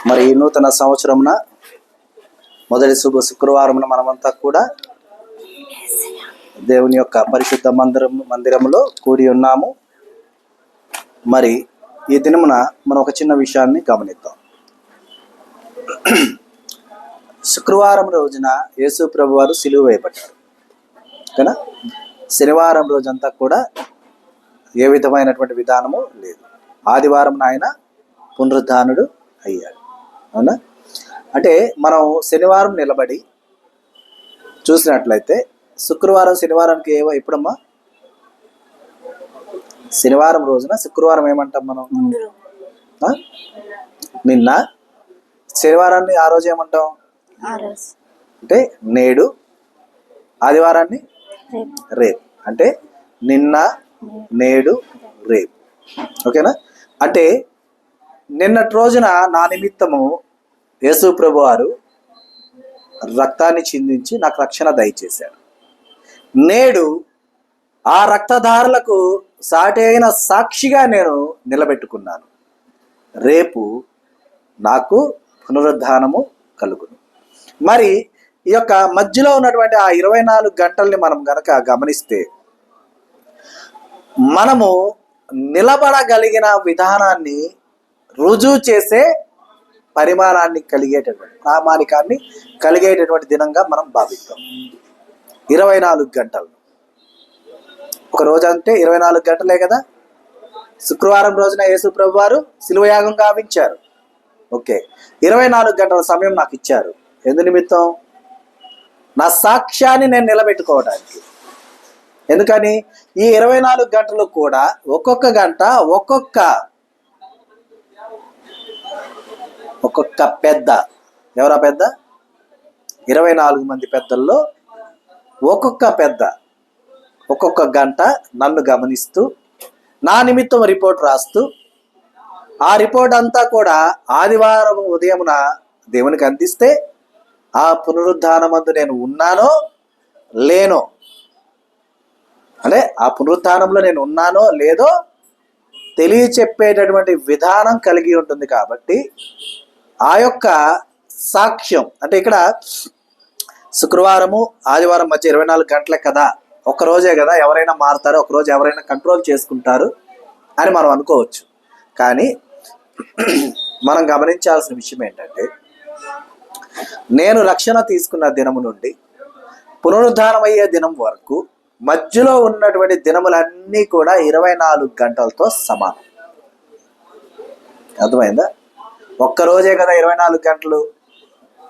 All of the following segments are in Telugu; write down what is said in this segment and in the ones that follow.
మరి ఈ నూతన సంవత్సరమున మొదటి శుక్రవారమున మనమంతా కూడా దేవుని యొక్క పరిశుద్ధ మందిరములో కూడి ఉన్నాము. మరి ఈ దినమున మనం ఒక చిన్న విషయాన్ని గమనిద్దాం. శుక్రవారం రోజున యేసు ప్రభు వారు సిలువ వేయబడ్డారు కదా. శనివారం రోజంతా కూడా ఏ విధమైనటువంటి విధానము లేదు. ఆదివారం ఆయన పునరుద్ధానుడు అయ్యాడు. అవునా? అంటే మనం శనివారం నిలబడి చూసినట్లయితే శుక్రవారం శనివారానికి ఎప్పుడమ్మా? శనివారం రోజున శుక్రవారం ఏమంటాం మనం? నిన్న. శనివారాన్ని ఆ రోజు ఏమంటాం అంటే నేడు. ఆదివారాన్ని రేపు. అంటే నిన్న, నేడు, రేపు. ఓకేనా? అంటే నిన్నటి రోజున నా నిమిత్తము యేసు ప్రభు వారు రక్తాన్ని చిందించి నాకు రక్షణ దయచేశారు. నేడు ఆ రక్తధారులకు సాటి అయిన సాక్షిగా నేను నిలబెట్టుకున్నాను. రేపు నాకు పునరుద్ధానము కలుగును. మరి ఈ యొక్క మధ్యలో ఉన్నటువంటి ఆ 24 గంటల్ని మనం గనక గమనిస్తే మనము నిలబడగలిగిన విధానాన్ని రుజువు చేసే పరిమాణాన్ని కలిగేటటువంటి ప్రామాణికాన్ని కలిగేటటువంటి దినంగా మనం భావిస్తాం. 24 గంటలు. ఒక రోజు అంటే 24 గంటలే కదా. శుక్రవారం రోజున యేసు ప్రభు వారు శిలువ యాగం గావించారు. ఓకే, 24 గంటల సమయం నాకు ఇచ్చారు. ఎందు నిమిత్తం? నా సాక్ష్యాన్ని నేను నిలబెట్టుకోవడానికి. ఎందుకని? ఈ 24 గంటలు కూడా ఒక్కొక్క గంట ఒక్కొక్క పెద్ద. ఎవరా పెద్ద? 24 మంది పెద్దల్లో ఒక్కొక్క పెద్ద ఒక్కొక్క గంట నన్ను గమనిస్తూ నా నిమిత్తం రిపోర్ట్ రాస్తూ, ఆ రిపోర్ట్ అంతా కూడా ఆదివారం ఉదయమున దేవునికి అందిస్తే ఆ పునరుద్ధానమందు నేను ఉన్నానో లేనో, అంటే ఆ పునరుద్ధానంలో నేను ఉన్నానో లేదో తెలియచెప్పేటటువంటి విధానం కలిగి ఉంటుంది. కాబట్టి ఆ యొక్క సాక్ష్యం అంటే ఇక్కడ శుక్రవారము ఆదివారం మధ్య 24 గంటలే కదా, ఒక్కరోజే కదా, ఎవరైనా మారుతారు, ఒకరోజు ఎవరైనా కంట్రోల్ చేసుకుంటారు అని మనం అనుకోవచ్చు. కానీ మనం గమనించాల్సిన విషయం ఏంటంటే, నేను రక్షణ తీసుకున్న దినము నుండి పునరుద్ధానం అయ్యే దినం వరకు మధ్యలో ఉన్నటువంటి దినములన్నీ కూడా 24 గంటలతో సమానం. అర్థమైందా? ఒక్కరోజే కదా 24 గంటలు.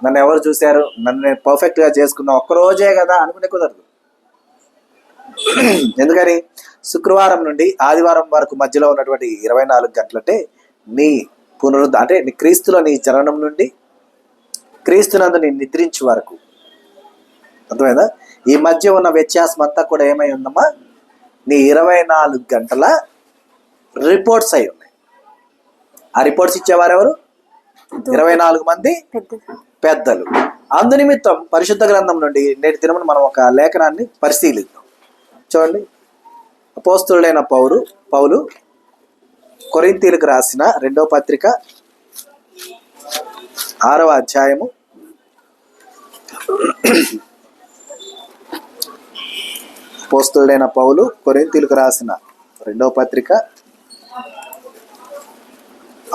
నన్ను ఎవరు చూశారు, నన్ను నేను పర్ఫెక్ట్గా చేసుకున్నా, ఒక్కరోజే కదా అనుకునే కుదరదు. ఎందుకని? శుక్రవారం నుండి ఆదివారం వరకు మధ్యలో ఉన్నటువంటి 24 గంటలంటే నీ అంటే నీ క్రీస్తులో నీ జననం నుండి క్రీస్తునందు నీ నిద్రించే వరకు. అర్థమైందా? ఈ మధ్య ఉన్న వ్యత్యాసం అంతా కూడా ఏమై ఉందమ్మా? నీ 24 గంటల రిపోర్ట్స్ అయి ఉన్నాయి. ఆ రిపోర్ట్స్ ఇచ్చేవారు ఎవరు? 24 మంది పెద్దలు. అందు నిమిత్తం పరిశుద్ధ గ్రంథం నుండి నేటి దినమున మనం ఒక లేఖనాన్ని పరిశీలిద్దాం. చూడండి, అపోస్తలుడైన పౌలు కొరింథీయులకు రాసిన 2వ పత్రిక 6వ అధ్యాయము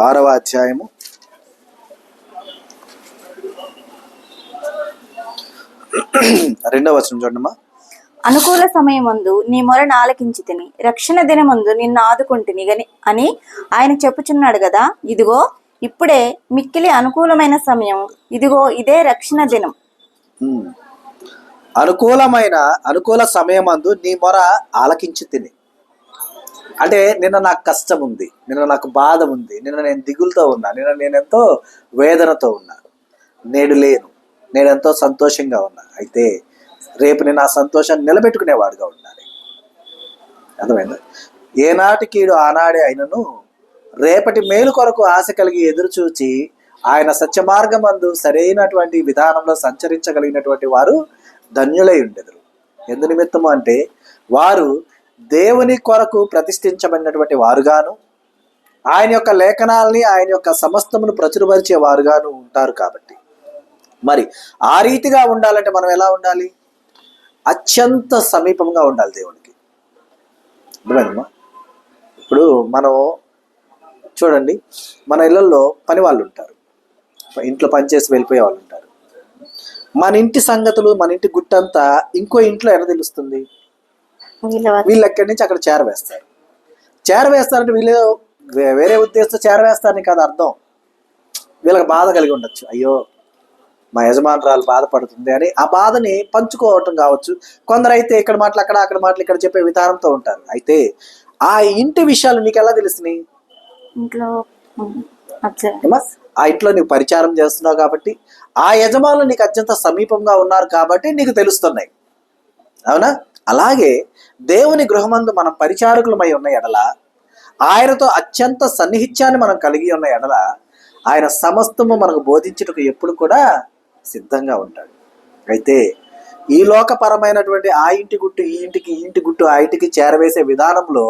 6వ అధ్యాయము 2వ వచనం చూడమ్మా. అనుకూల సమయమందు నీ మొరను ఆలకించితిని, రక్షణ దినమందు నిన్ను ఆదుకొంటిని అని ఆయన చెప్పుచున్నాడు కదా. ఇదిగో ఇప్పుడే మిక్కిలి అనుకూలమైన సమయం, ఇదిగో ఇదే రక్షణ దినం. అనుకూల సమయమందు నీ మొర ఆలకించితిని అంటే నిన్న నాకు కష్టం ఉంది, నిన్న నాకు బాధ ఉంది, నిన్న నేను దిగులుతో ఉన్నా, నిన్న నేనెంతో వేదనతో ఉన్నా. నేడు లేను, నేనెంతో సంతోషంగా ఉన్నా. అయితే రేపు నేను ఆ సంతోషాన్ని నిలబెట్టుకునేవాడుగా ఉండాలి. అర్థమైందా? ఏనాటికీడు ఆనాడే అయినను రేపటి మేలు కొరకు ఆశ కలిగి ఎదురుచూచి ఆయన సత్య మార్గమందు సరైనటువంటి విధానంలో సంచరించగలిగినటువంటి వారు ధన్యులై ఉండెదరు. ఎందు నిమిత్తము అంటే వారు దేవుని కొరకు ప్రతిష్ఠించబడినటువంటి వారుగాను, ఆయన యొక్క లేఖనాల్ని, ఆయన యొక్క సమస్తమును ప్రచురపరిచే వారుగాను ఉంటారు. కాబట్టి మరి ఆ రీతిగా ఉండాలంటే మనం ఎలా ఉండాలి? అత్యంత సమీపంగా ఉండాలి దేవునికి. అర్థమైందమ్మా? ఇప్పుడు మనం చూడండి, మన ఇళ్ళల్లో పని వాళ్ళు ఉంటారు, ఇంట్లో పనిచేసి వెళ్ళిపోయే వాళ్ళు ఉంటారు. మన ఇంటి సంగతులు, మన ఇంటి గుట్టంతా ఇంకో ఇంట్లో ఎలా తెలుస్తుంది? వీళ్ళు ఎక్కడి నుంచి అక్కడ చేరవేస్తారు. చేరవేస్తారంటే వీళ్ళు వేరే ఉద్దేశంతో చేరవేస్తారని కాదు అర్థం. వీళ్ళకి బాధ కలిగి ఉండొచ్చు, అయ్యో మా యజమానురాలు బాధపడుతుంది అని ఆ బాధని పంచుకోవటం కావచ్చు. కొందరైతే ఇక్కడ మాటలు అక్కడ, అక్కడ మాటలు ఇక్కడ చెప్పే విధానంతో ఉంటారు. అయితే ఆ ఇంటి విషయాలు నీకు ఎలా తెలుస్తున్నాయి? ఆ ఇంట్లో నీకు పరిచారం చేస్తున్నావు కాబట్టి, ఆ యజమానులు నీకు అత్యంత సమీపంగా ఉన్నారు కాబట్టి నీకు తెలుస్తున్నాయి. అవునా? అలాగే దేవుని గృహమందు మనం పరిచారకులమై ఉన్న ఎడల, ఆయనతో అత్యంత సన్నిహిత్యాన్ని మనం కలిగి ఉన్న ఎడల, ఆయన సమస్తము మనకు బోధించుటకు ఎప్పుడు కూడా సిద్ధంగా ఉంటాడు. అయితే ఈ లోకపరమైనటువంటి ఆ ఇంటి గుట్టు ఈ ఇంటికి, ఈ ఇంటి గుట్టు ఆ ఇంటికి చేరవేసే విధానంలో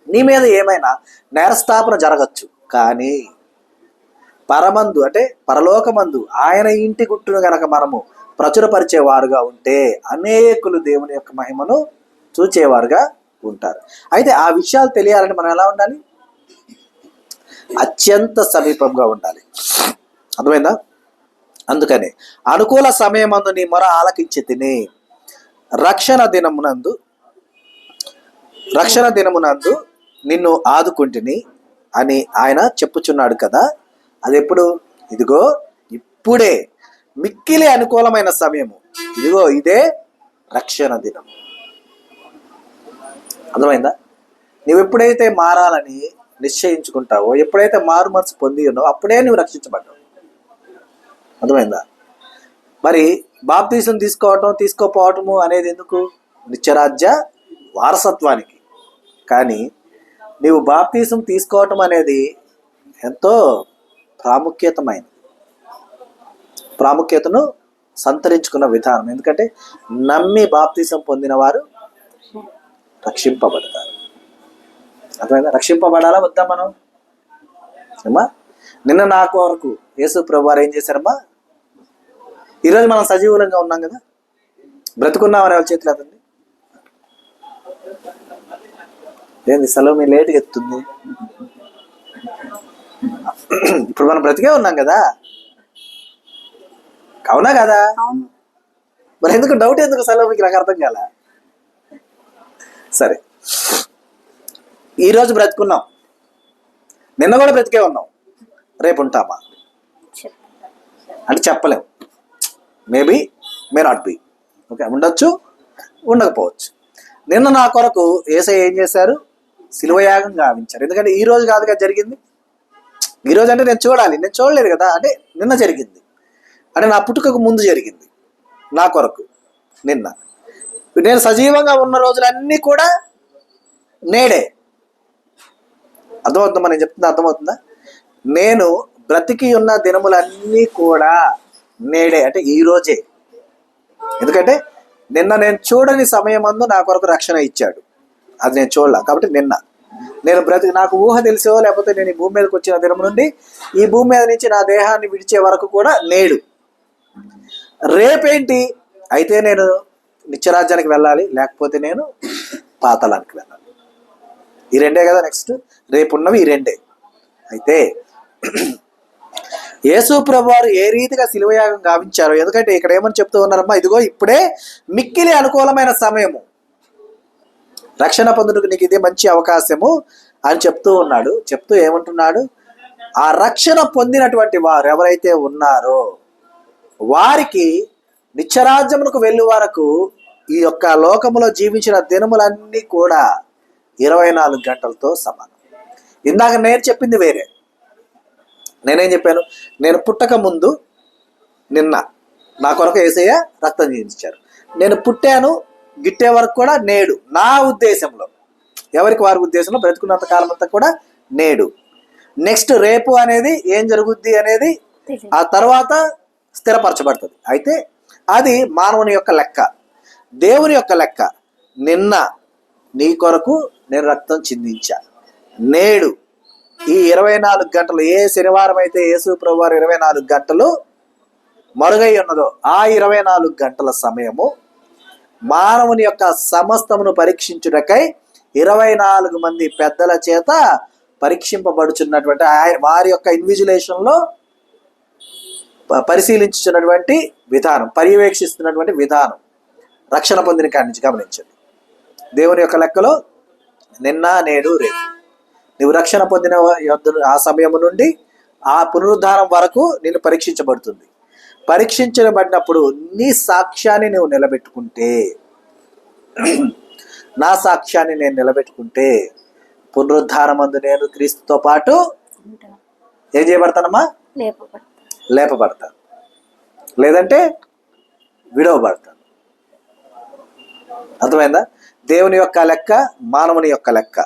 నీ మీద ఏమైనా నేరస్థాపన జరగచ్చు. కానీ పరమందు అంటే పరలోకమందు ఆయన ఇంటి గుట్టును గనక మనము ప్రచురపరిచేవారుగా ఉంటే అనేకులు దేవుని యొక్క మహిమను చూచేవారుగా ఉంటారు. అయితే ఆ విషయాలు తెలియాలని మనం ఎలా ఉండాలి? అత్యంత సమీపంగా ఉండాలి. అర్థమైందా? అందుకని అనుకూల సమయమందు నీ మొర ఆలకించి తిని రక్షణ దినమునందు నిన్ను ఆదుకుంటుని అని ఆయన చెప్పుచున్నాడు కదా. అది ఎప్పుడు? ఇదిగో ఇప్పుడే మిక్కిలి అనుకూలమైన సమయము, ఇదిగో ఇదే రక్షణ దినం. అర్థమైందా? నువ్వు ఎప్పుడైతే మారాలని నిశ్చయించుకుంటావో, ఎప్పుడైతే మారు మనసు పొంది ఉన్నావో అప్పుడే నువ్వు రక్షించబడ్డావు. అర్థమైందా? మరి బాప్తీసం తీసుకోపోవటము అనేది ఎందుకు? నిత్యరాజ్య వారసత్వానికి. కానీ నీవు బాప్తీసం తీసుకోవటం అనేది ఎంతో ప్రాముఖ్యతను సంతరించుకున్న విధానం. ఎందుకంటే నమ్మి బాప్తీసం పొందిన వారు రక్షింపబడతారు. అర్థమైందా? రక్షింపబడాలా వద్దా మనం? అమ్మా, నిన్న నా కొరకు యేసు ప్రభు వారు ఏం చేశారమ్మా? ఈరోజు మనం సజీవులంగా ఉన్నాం కదా, బ్రతుకున్నామని వాళ్ళ చేతులు అదండి. ఏంది సెలవు మీ లేట్గా ఎత్తుంది? ఇప్పుడు మనం బ్రతికే ఉన్నాం కదా, అవునా కదా? మరి ఎందుకు డౌట్? ఎందుకు సెలవు మీకు? నాకు అర్థం కాల. సరే, ఈరోజు బ్రతుకున్నాం, నిన్న కూడా బ్రతికే ఉన్నాం, రేపు ఉంటామా అంటే చెప్పలేం. May not be. ఓకే, ఉండొచ్చు, ఉండకపోవచ్చు. నిన్న నా కొరకు యేసయ్య ఏం చేశారు? శిలువయాగం గావించారు. ఎందుకంటే ఈ రోజు కాదుగా జరిగింది. ఈరోజు అంటే నేను చూడాలి, నేను చూడలేదు కదా. అంటే నిన్న జరిగింది, అంటే నా పుట్టుకకు ముందు జరిగింది నా కొరకు నిన్న. నేను సజీవంగా ఉన్న రోజులన్నీ కూడా నేడే. అర్థమవుతుందా? నేను చెప్తుందా అర్థమవుతుందా? నేను బ్రతికి ఉన్న దినములన్నీ కూడా నేడే, అంటే ఈ రోజే. ఎందుకంటే నిన్న నేను చూడని సమయమందు నా కొరకు రక్షణ ఇచ్చాడు, అది నేను చూడలే. కాబట్టి నిన్న నేను నాకు ఊహ తెలిసో లేకపోతే నేను ఈ భూమి మీదకి వచ్చిన దినం నుండి ఈ భూమి మీద నుంచి నా దేహాన్ని విడిచే వరకు కూడా నేడు. రేపేంటి? అయితే నేను నిత్యరాజ్యానికి వెళ్ళాలి, లేకపోతే నేను పాతాళానికి వెళ్ళాలి. ఈ రెండే కదా. నెక్స్ట్ రేపున్నవి ఈ రెండే. అయితే యేసు ప్రభు వారు ఏ రీతిగా శిలువయాగం గావించారో, ఎందుకంటే ఇక్కడ ఏమని చెప్తూ ఉన్నారమ్మా? ఇదిగో ఇప్పుడే మిక్కిలి అనుకూలమైన సమయము, రక్షణ పొందుటకు నీకు ఇదే మంచి అవకాశము అని చెప్తూ ఉన్నాడు. చెప్తూ ఏమంటున్నాడు? ఆ రక్షణ పొందినటువంటి వారు ఎవరైతే ఉన్నారో వారికి నిత్యరాజ్యమునకు వెళ్ళే వరకు ఈ యొక్క లోకములో జీవించిన దినములన్నీ కూడా 24 గంటలతో సమానం. ఇందాక నేను చెప్పింది వేరే. నేనేం చెప్పాను? నేను పుట్టక ముందు నిన్న నా కొరకు యేసయ్య రక్తం చిందించారు. నేను పుట్టాను గిట్టే వరకు కూడా నేడు. నా ఉద్దేశంలో, ఎవరికి వారి ఉద్దేశంలో బ్రతుకున్నంత కాలం అంతా కూడా నేడు. నెక్స్ట్ రేపు అనేది ఏం జరుగుద్ది అనేది ఆ తర్వాత స్థిరపరచబడుతుంది. అయితే అది మానవుని యొక్క లెక్క. దేవుని యొక్క లెక్క, నిన్న నీ కొరకు నేను రక్తం చిందించా, నేడు ఈ 24 గంటలు, ఏ శనివారం అయితే యేసు ప్రభువారు 24 గంటలు మరుగై ఉన్నదో ఆ 24 గంటల సమయము మానవుని యొక్క సమస్తమును పరీక్షించుటకై 24 మంది పెద్దల చేత పరీక్షింపబడుచున్నటువంటి వారి యొక్క ఇన్విజిలేషన్లో పరిశీలించుతున్నటువంటి విధానం, పర్యవేక్షిస్తున్నటువంటి విధానం రక్షణ పొందిన కాడి నుంచి గమనించండి. దేవుని యొక్క లెక్కలో నిన్న నేడు రేపు నువ్వు రక్షణ పొందిన ఆ సమయం నుండి ఆ పునరుద్ధానం వరకు నేను పరీక్షించబడుతుంది. పరీక్షించబడినప్పుడు నీ సాక్ష్యాన్ని నువ్వు నిలబెట్టుకుంటే, నా సాక్ష్యాన్ని నేను నిలబెట్టుకుంటే పునరుద్ధానమందు నేను క్రీస్తుతో పాటు ఏం చేయబడతానమ్మా? లేపబడతాను. లేదంటే విడవబడతాను. అర్థమైందా? దేవుని యొక్క లెక్క, మానవుని యొక్క లెక్క.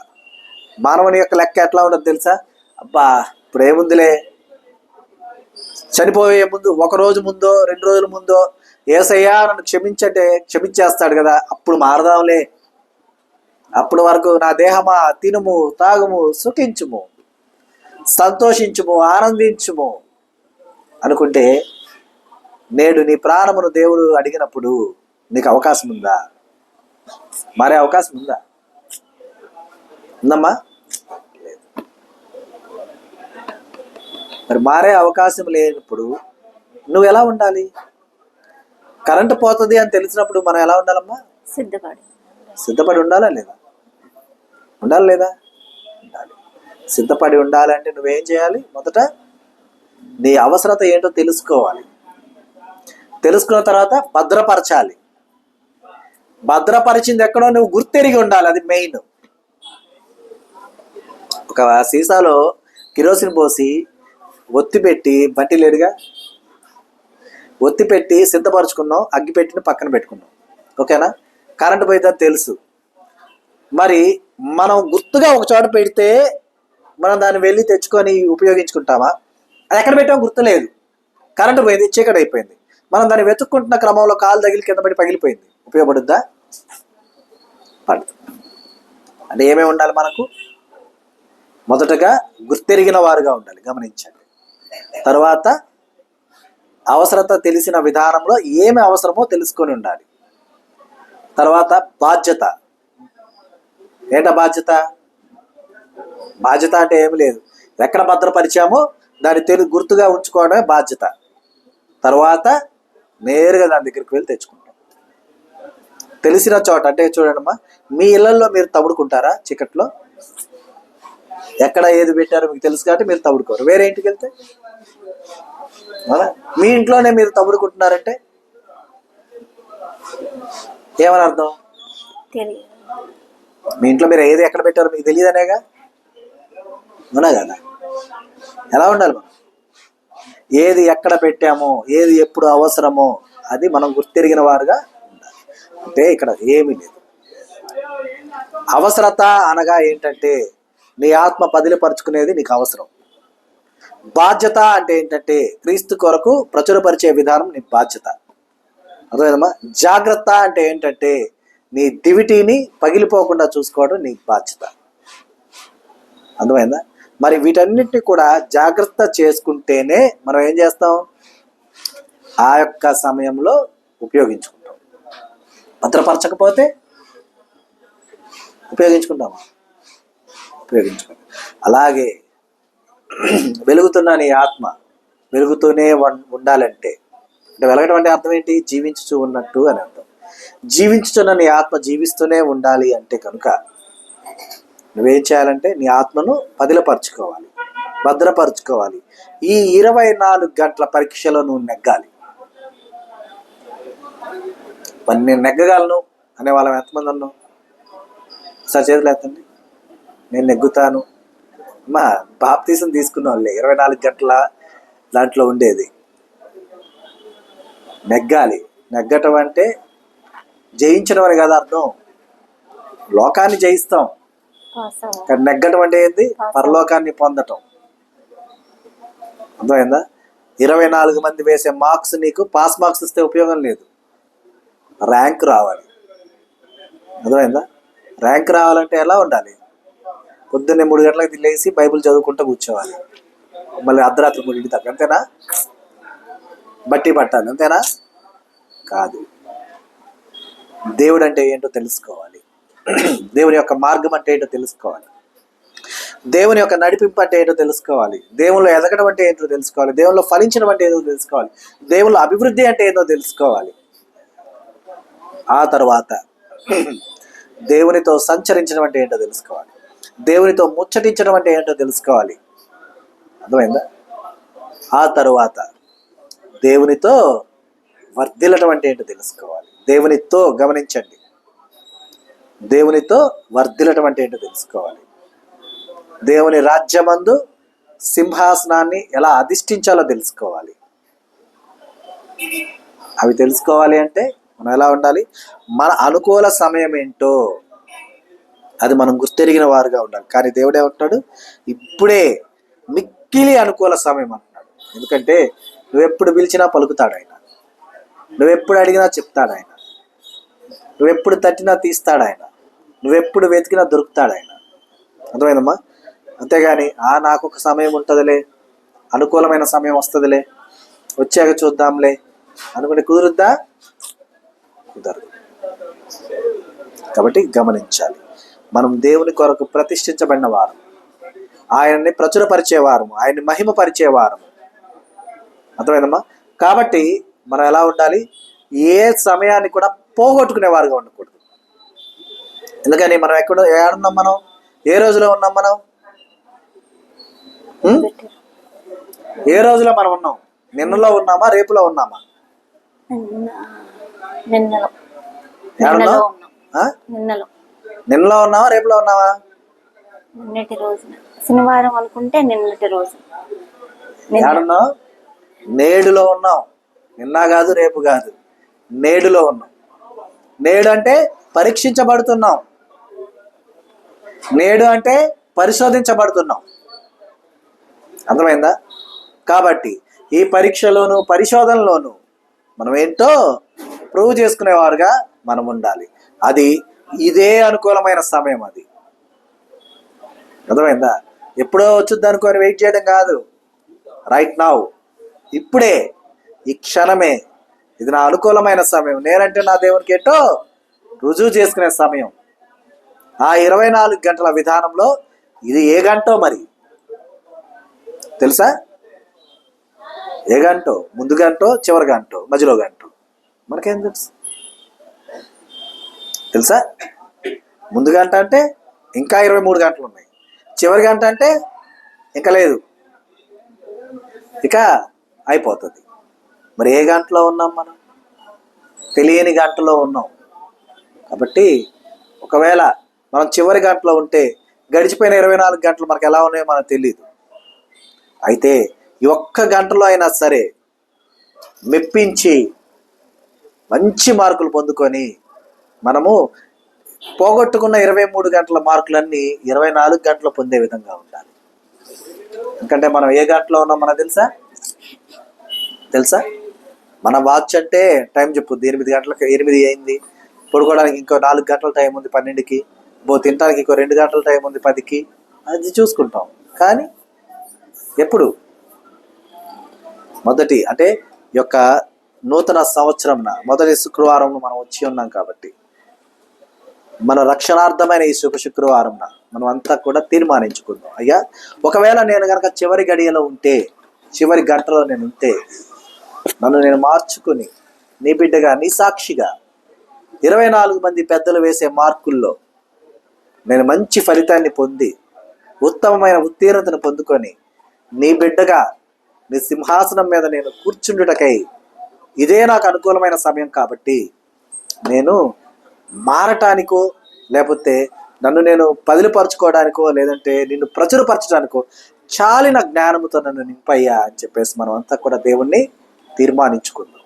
మానవుని యొక్క లెక్క ఎట్లా ఉండదు తెలుసా? అబ్బా ఇప్పుడు ఏముందిలే, చనిపోయే ముందు 1 రోజు ముందో 2 రోజుల ముందో యేసయ్యా నన్ను క్షమించంటే క్షమించేస్తాడు కదా, అప్పుడు మారదాంలే, అప్పుడు వరకు నా దేహమా తినుము తాగుము సుఖించుము సంతోషించుము ఆనందించుము అనుకుంటే, నేడు నీ ప్రాణమును దేవుడు అడిగినప్పుడు నీకు అవకాశం ఉందా? మారే అవకాశం ఉందా? ఉందమ్మా? లేదు. మరి మారే అవకాశం లేనప్పుడు నువ్వు ఎలా ఉండాలి? కరెంటు పోతుంది అని తెలిసినప్పుడు మనం ఎలా ఉండాలమ్మా? సిద్ధపడి ఉండాలా లేదా? ఉండాలి లేదా? ఉండాలి. సిద్ధపడి ఉండాలంటే నువ్వేం చేయాలి? మొదట నీ అవసరత ఏంటో తెలుసుకోవాలి. తెలుసుకున్న తర్వాత భద్రపరచాలి. భద్రపరిచింది ఎక్కడో నువ్వు గుర్తెరిగి ఉండాలి. అది మెయిన్. ఒక సీసాలో కిరోసిన్ పోసి ఒత్తి పెట్టి, బట్టి లేడుగా, ఒత్తి పెట్టి సిద్ధపరచుకున్నాం, అగ్గి పెట్టిన పక్కన పెట్టుకున్నాం, ఓకేనా? కరెంటు పోయిందని తెలుసు. మరి మనం గుర్తుగా ఒక చోట పెడితే మనం దాన్ని వెళ్ళి తెచ్చుకొని ఉపయోగించుకుంటామా? అది ఎక్కడ పెట్టామో గుర్తులేదు, కరెంటు పోయింది, చీకటి అయిపోయింది, మనం దాన్ని వెతుక్కుంటున్న క్రమంలో కాలు తగిలి కింద పడి పగిలిపోయింది, ఉపయోగపడుద్దా? పడదు. అంటే ఏమేమి ఉండాలి మనకు? మొదటగా గుర్తెరిగిన వారుగా ఉండాలి, గమనించండి. తర్వాత అవసరత తెలిసిన విధానంలో ఏమి అవసరమో తెలుసుకొని ఉండాలి. తర్వాత బాధ్యత. ఏంటా బాధ్యత? బాధ్యత అంటే ఏమి లేదు, ఎక్కడ భద్రపరిచామో దాన్ని గుర్తుగా ఉంచుకోవడమే బాధ్యత. తర్వాత నేరుగా దాని దగ్గరికి వెళ్ళి తెచ్చుకుంటాం. తెలిసిన చోట అంటే చూడండమ్మా, మీ ఇళ్లలో మీరు తవుడుకుంటారా? చీకట్లో ఎక్కడ ఏది పెట్టారో మీకు తెలుసు కాబట్టి మీరు తవుడుకోరు. వేరే ఇంటికి వెళ్తే మీ ఇంట్లోనే మీరు తవుడుకుంటున్నారంటే ఏమని అర్థం? మీ ఇంట్లో మీరు ఏది ఎక్కడ పెట్టారో మీకు తెలియదనేగా, అవునా కదా? ఎలా ఉండాలి మనం? ఏది ఎక్కడ పెట్టామో, ఏది ఎప్పుడు అవసరమో అది మనం గుర్తెరిగిన వారుగా ఉండాలి. అంటే ఇక్కడ ఏమీ లేదు. అవసరత అనగా ఏంటంటే నీ ఆత్మ పదిలపరుచుకునేది నీకు అవసరం. బాధ్యత అంటే ఏంటంటే క్రీస్తు కొరకు ప్రచురపరిచే విధానం నీ బాధ్యత. అర్థమైందమ్మా? జాగ్రత్త అంటే ఏంటంటే నీ దివిటీని పగిలిపోకుండా చూసుకోవడం నీ బాధ్యత. అర్థమైందా? మరి వీటన్నిటిని కూడా జాగ్రత్త చేసుకుంటేనే మనం ఏం చేస్తాం? ఆ యొక్క సమయంలో ఉపయోగించుకుంటాం. భద్రపరచకపోతే ఉపయోగించుకుంటామా? ఉపయోగించుకుంటాం. అలాగే వెలుగుతున్న నీ ఆత్మ వెలుగుతూనే ఉండాలంటే, అంటే వెలగడం అంటే అర్థం ఏంటి? జీవించుతూ ఉన్నట్టు అని అర్థం. జీవించుతున్న నీ ఆత్మ జీవిస్తూనే ఉండాలి అంటే కనుక నువ్వేం చేయాలంటే నీ ఆత్మను పదిలపరచుకోవాలి, భద్రపరచుకోవాలి. ఈ 24 గంటల పరీక్షలో నువ్వు నెగ్గాలి. మరి నేను నెగ్గగలను అనే వాళ్ళం ఎంతమంది ఉన్నాం? సార్ చేతులు ఎత్తండి. నేను నెగ్గుతాను. అమ్మా బాప్తీసం తీసుకున్న వాళ్ళే 24 గంటల దాంట్లో ఉండేది. నెగ్గాలి. నెగ్గటం అంటే జయించడం అని కదా అర్థం. లోకాన్ని జయిస్తాం, కానీ నెగ్గటం అంటే ఏంది? పరలోకాన్ని పొందటం. అర్థమైందా? 24 మంది వేసే మార్క్స్ నీకు పాస్ మార్క్స్ ఇస్తే ఉపయోగం లేదు, ర్యాంక్ రావాలి. అర్థమైందా? ర్యాంక్ రావాలంటే ఎలా ఉండాలి? పొద్దున్నే 3 గంటలకు లేచి బైబిల్ చదువుకుంటూ కూర్చోవాలి, మళ్ళీ అర్ధరాత్రి 3 దాకా, అంతేనా? బట్టి పట్టాలి, అంతేనా? కాదు. దేవుడు అంటే ఏంటో తెలుసుకోవాలి, దేవుని యొక్క మార్గం అంటే ఏంటో తెలుసుకోవాలి, దేవుని యొక్క నడిపింపు అంటే ఏంటో తెలుసుకోవాలి, దేవుళ్ళు ఎదగడం అంటే ఏంటో తెలుసుకోవాలి, దేవుళ్ళు ఫలించడం అంటే ఏంటో తెలుసుకోవాలి, దేవుళ్ళ అభివృద్ధి అంటే ఏంటో తెలుసుకోవాలి. ఆ తర్వాత దేవునితో సంచరించడం అంటే ఏంటో తెలుసుకోవాలి, దేవునితో ముచ్చటించడం అంటే ఏంటో తెలుసుకోవాలి. అర్థమైందా? ఆ తరువాత దేవునితో వర్ధిల్లడం అంటే ఏంటో తెలుసుకోవాలి. దేవునితో, గమనించండి, దేవునితో వర్ధిల్లడం అంటే ఏంటో తెలుసుకోవాలి. దేవుని రాజ్యమందు సింహాసనాన్ని ఎలా అధిష్ఠించాలో తెలుసుకోవాలి. అవి తెలుసుకోవాలి అంటే మనం ఎలా ఉండాలి? మన అనుకూల సమయం ఏంటో అది మనం గుర్తెరిగిన వారుగా ఉండాలి. కానీ దేవుడే ఉంటాడు, ఇప్పుడే మిక్కిలి అనుకూల సమయం అంటున్నాడు. ఎందుకంటే నువ్వెప్పుడు పిలిచినా పలుకుతాడు ఆయన, నువ్వెప్పుడు అడిగినా చెప్తాడు ఆయన, నువ్వెప్పుడు తట్టినా తీస్తాడు ఆయన, నువ్వెప్పుడు వెతికినా దొరుకుతాడు ఆయన. అర్థమైందమ్మా? అంతేగాని నాకు ఒక సమయం ఉంటుందిలే, అనుకూలమైన సమయం వస్తుందిలే, వచ్చాక చూద్దాంలే అనుకుంటే కుదురుద్దా? కుదరదు. కాబట్టి గమనించాలి, మనం దేవుని కొరకు ప్రతిష్ఠించబడిన వారు, ఆయనని ప్రచురపరిచేవారు, ఆయన్ని మహిమపరిచేవారు. అర్థమైందమ్మా? కాబట్టి మనం ఎలా ఉండాలి? ఏ సమయాన్ని కూడా పోగొట్టుకునేవారుగా ఉండకూడదు. ఎందుకని మనం ఏడున్నాం? మనం ఏ రోజులో ఉన్నాం? మనం ఏ రోజులో మనం ఉన్నాం? నిన్నలో ఉన్నామా, రేపులో ఉన్నామా? నిన్నలో ఉన్నావా, రేపులో ఉన్నావా? నిన్నటి రోజున, శనివారం అనుకుంటే నిన్నటి రోజు. ఏడున్నావు? నేడులో ఉన్నాం. నిన్న కాదు, రేపు కాదు, నేడులో ఉన్నాం. నేడు అంటే పరీక్షించబడుతున్నాం, నేడు అంటే పరిశోధించబడుతున్నాం. అర్థమైందా? కాబట్టి ఈ పరీక్షలోను పరిశోధనలోను మనం ఏంటో ప్రూవ్ చేసుకునేవారుగా మనం ఉండాలి. అది ఇదే అనుకూలమైన సమయం. అది అర్థమైందా? ఎప్పుడో వచ్చుద్ది అనుకొని వెయిట్ చేయడం కాదు. రైట్ నౌ, ఇప్పుడే, ఈ క్షణమే ఇది నా అనుకూలమైన సమయం. నేనంటే నా దేవునికి ఏంటో రుజువు చేసుకునే సమయం. ఆ 24 గంటల విధానంలో ఇది ఏ గంటో మరి తెలుసా? ఏ గంటో, ముందు గంటో, చివరి గంటో, మధ్యలో గంటో మనకేం తెలుసు? తెలుసా? ముందు గంట అంటే ఇంకా 23 గంటలు ఉన్నాయి, చివరి గంట అంటే ఇంకా లేదు, ఇక అయిపోతుంది. మరి ఏ గంటలో ఉన్నాం మనం? తెలియని గంటలో ఉన్నాం. కాబట్టి ఒకవేళ మనం చివరి గంటలో ఉంటే గడిచిపోయిన 24 గంటలు మనకు ఎలా ఉన్నాయో మనకు తెలియదు. అయితే ఈ ఒక్క గంటలో అయినా సరే మెప్పించి మంచి మార్కులు పొందుకొని మనము పోగొట్టుకున్న 23 గంటల మార్కులన్నీ 24 గంటలు పొందే విధంగా ఉండాలి. ఎందుకంటే మనం ఏ గంటలో ఉన్నాం మనకు తెలుసా? మన వాచ్ అంటే టైం చెప్పుద్ది 8 గంటలకు, 8 అయింది, పడుకోవడానికి ఇంకో 4 గంటల టైం ఉంది 12కి, తినడానికి ఇంకో 2 గంటల టైం ఉంది 10కి, అది చూసుకుంటాం. కానీ ఎప్పుడు మొదటి అంటే యొక్క నూతన సంవత్సరం మొదటి శుక్రవారం మనం వచ్చి ఉన్నాం. కాబట్టి మన రక్షణార్థమైన ఈ శుక్రవారం మనం అంతా కూడా తీర్మానించుకుందాం. అయ్యా, ఒకవేళ నేను కనుక చివరి గడియలో ఉంటే, చివరి గంటలో నేను ఉంటే, నన్ను నేను మార్చుకుని నీ బిడ్డగా, నీ సాక్షిగా 24 మంది పెద్దలు వేసే మార్కుల్లో నేను మంచి ఫలితాన్ని పొంది ఉత్తమమైన ఉత్తీర్ణతను పొందుకొని నీ బిడ్డగా నీ సింహాసనం మీద నేను కూర్చుండుటకై ఇదే నాకు అనుకూలమైన సమయం. కాబట్టి నేను మారటానికో, లేకపోతే నన్ను నేను పదిలిపరచుకోవడానికో, లేదంటే నిన్ను ప్రచురపరచడానికో చాలిన జ్ఞానముతో నన్ను నింపయ్యా అని చెప్పేసి మనం అంతా కూడా దేవుణ్ణి తీర్మానించుకుందాం.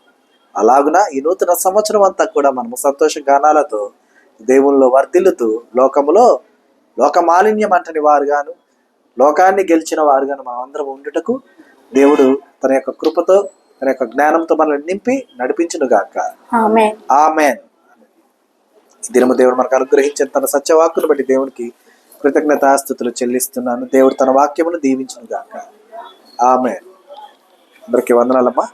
అలాగున ఈ నూతన సంవత్సరం అంతా కూడా మనము సంతోష గానాలతో దేవుల్లో వర్ధిల్లుతూ లోకములో లోకమాలిన్యం అంటని వారుగాను, లోకాన్ని గెలిచిన వారుగాను మనం అందరం ఉండుటకు దేవుడు తన యొక్క కృపతో, తన యొక్క జ్ఞానంతో మనల్ని నింపి నడిపించునుగాక. ఆమేన్. ఈ దినము దేవుడు మనకు అనుగ్రహించిన తన సత్యవాక్కును బట్టి దేవునికి కృతజ్ఞతాస్తుతులు చెల్లిస్తున్నాను. దేవుడు తన వాక్యమును దీవించును గాక. ఆమె అందరికీ వందనాలమ్మా.